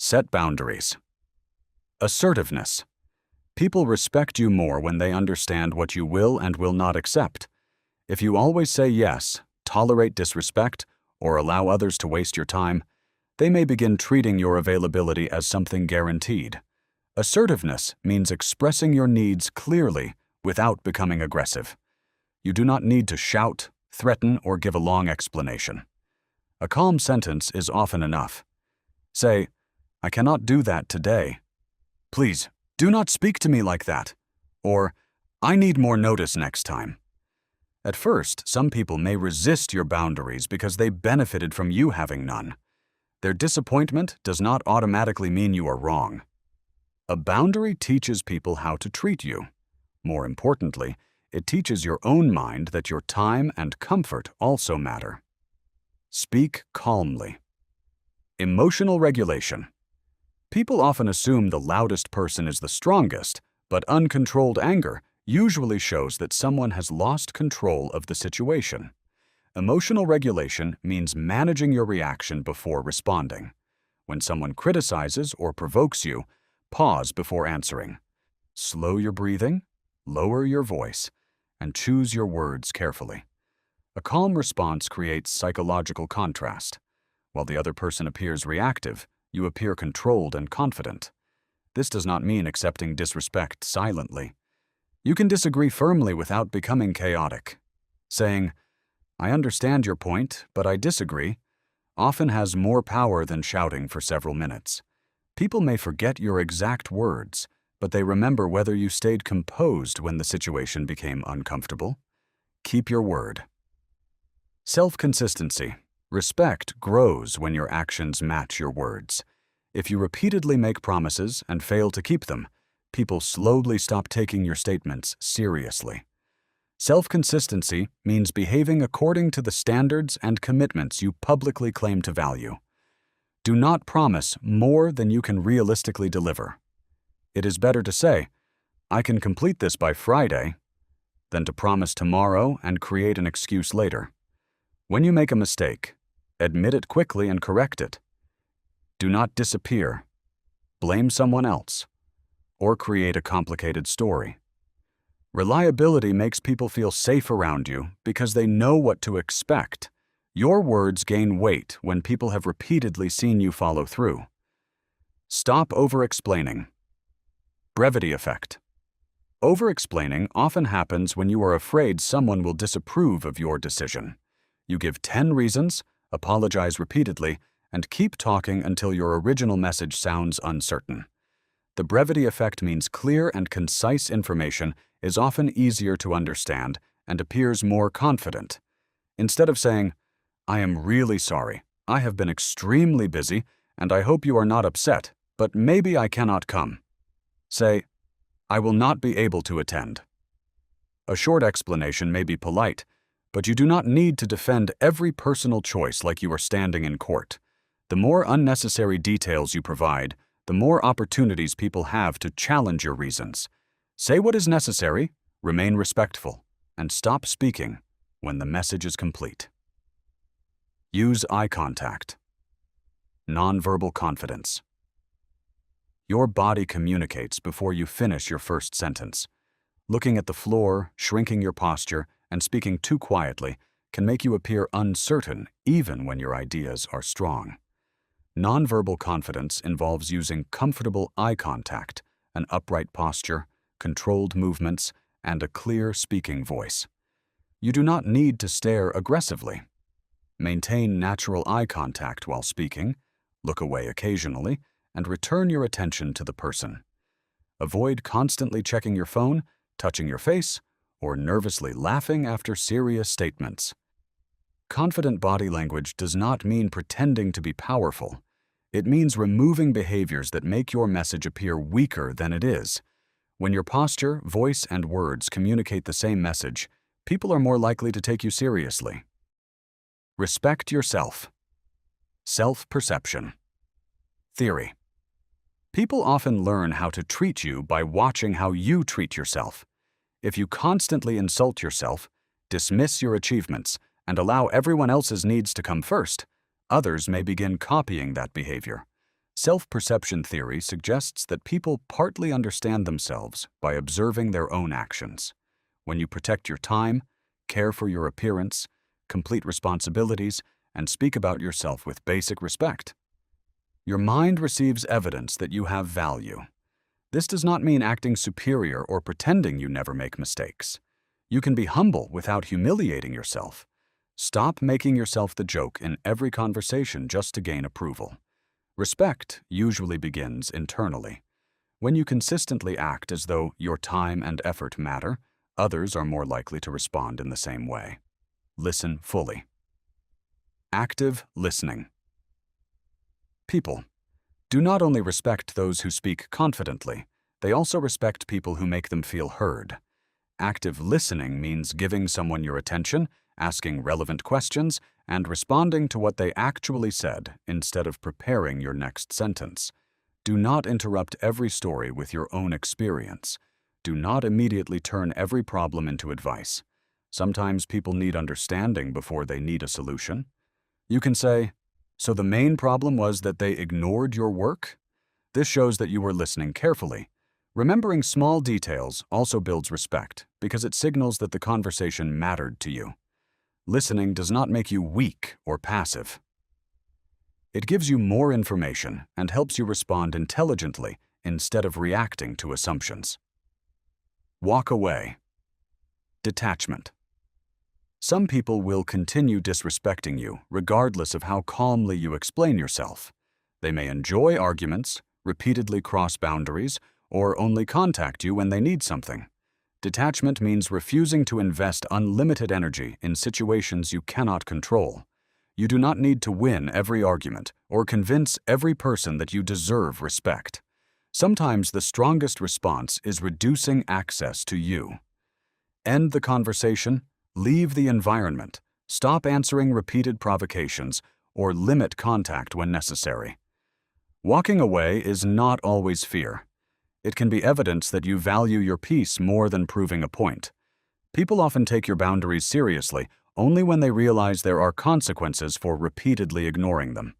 Set boundaries. Assertiveness. People respect you more when they understand what you will and will not accept. If you always say yes, tolerate disrespect, or allow others to waste your time, they may begin treating your availability as something guaranteed. Assertiveness means expressing your needs clearly without becoming aggressive. You do not need to shout, threaten, or give a long explanation. A calm sentence is often enough. Say, "I cannot do that today. Please, do not speak to me like that." Or, "I need more notice next time." At first, some people may resist your boundaries because they benefited from you having none. Their disappointment does not automatically mean you are wrong. A boundary teaches people how to treat you. More importantly, it teaches your own mind that your time and comfort also matter. Speak calmly. Emotional regulation. People often assume the loudest person is the strongest, but uncontrolled anger usually shows that someone has lost control of the situation. Emotional regulation means managing your reaction before responding. When someone criticizes or provokes you, pause before answering. Slow your breathing, lower your voice, and choose your words carefully. A calm response creates psychological contrast. While the other person appears reactive, you appear controlled and confident. This does not mean accepting disrespect silently. You can disagree firmly without becoming chaotic. Saying, "I understand your point, but I disagree," often has more power than shouting for several minutes. People may forget your exact words, but they remember whether you stayed composed when the situation became uncomfortable. Keep your word. Self-consistency. Respect grows when your actions match your words. If you repeatedly make promises and fail to keep them, people slowly stop taking your statements seriously. Self-consistency means behaving according to the standards and commitments you publicly claim to value. Do not promise more than you can realistically deliver. It is better to say, "I can complete this by Friday," than to promise tomorrow and create an excuse later. When you make a mistake, admit it quickly and correct it. Do not disappear, blame someone else, or create a complicated story. Reliability makes people feel safe around you because they know what to expect. Your words gain weight when people have repeatedly seen you follow through. Stop overexplaining. Brevity effect. Overexplaining often happens when you are afraid someone will disapprove of your decision. You give 10 reasons, apologize repeatedly, and keep talking until your original message sounds uncertain. The brevity effect means clear and concise information is often easier to understand and appears more confident. Instead of saying, "I am really sorry, I have been extremely busy, and I hope you are not upset, but maybe I cannot come," say, "I will not be able to attend." A short explanation may be polite, but you do not need to defend every personal choice like you are standing in court. The more unnecessary details you provide, the more opportunities people have to challenge your reasons. Say what is necessary, remain respectful, and stop speaking when the message is complete. Use eye contact. Nonverbal confidence. Your body communicates before you finish your first sentence. Looking at the floor, shrinking your posture, and speaking too quietly can make you appear uncertain even when your ideas are strong. Nonverbal confidence involves using comfortable eye contact, an upright posture, controlled movements, and a clear speaking voice. You do not need to stare aggressively. Maintain natural eye contact while speaking, look away occasionally, and return your attention to the person. Avoid constantly checking your phone, touching your face, or nervously laughing after serious statements. Confident body language does not mean pretending to be powerful. It means removing behaviors that make your message appear weaker than it is. When your posture, voice, and words communicate the same message, people are more likely to take you seriously. Respect yourself. Self-perception. Theory. People often learn how to treat you by watching how you treat yourself. If you constantly insult yourself, dismiss your achievements, and allow everyone else's needs to come first, others may begin copying that behavior. Self-perception theory suggests that people partly understand themselves by observing their own actions. When you protect your time, care for your appearance, complete responsibilities, and speak about yourself with basic respect, your mind receives evidence that you have value. This does not mean acting superior or pretending you never make mistakes. You can be humble without humiliating yourself. Stop making yourself the joke in every conversation just to gain approval. Respect usually begins internally. When you consistently act as though your time and effort matter, others are more likely to respond in the same way. Listen fully. Active listening. People do not only respect those who speak confidently, they also respect people who make them feel heard. Active listening means giving someone your attention, asking relevant questions, and responding to what they actually said instead of preparing your next sentence. Do not interrupt every story with your own experience. Do not immediately turn every problem into advice. Sometimes people need understanding before they need a solution. You can say, "So the main problem was that they ignored your work?" This shows that you were listening carefully. Remembering small details also builds respect because it signals that the conversation mattered to you. Listening does not make you weak or passive. It gives you more information and helps you respond intelligently instead of reacting to assumptions. Walk away. Detachment. Some people will continue disrespecting you regardless of how calmly you explain yourself. They may enjoy arguments, repeatedly cross boundaries, or only contact you when they need something. Detachment means refusing to invest unlimited energy in situations you cannot control. You do not need to win every argument or convince every person that you deserve respect. Sometimes the strongest response is reducing access to you. End the conversation, leave the environment, stop answering repeated provocations, or limit contact when necessary. Walking away is not always fear. It can be evidence that you value your peace more than proving a point. People often take your boundaries seriously only when they realize there are consequences for repeatedly ignoring them.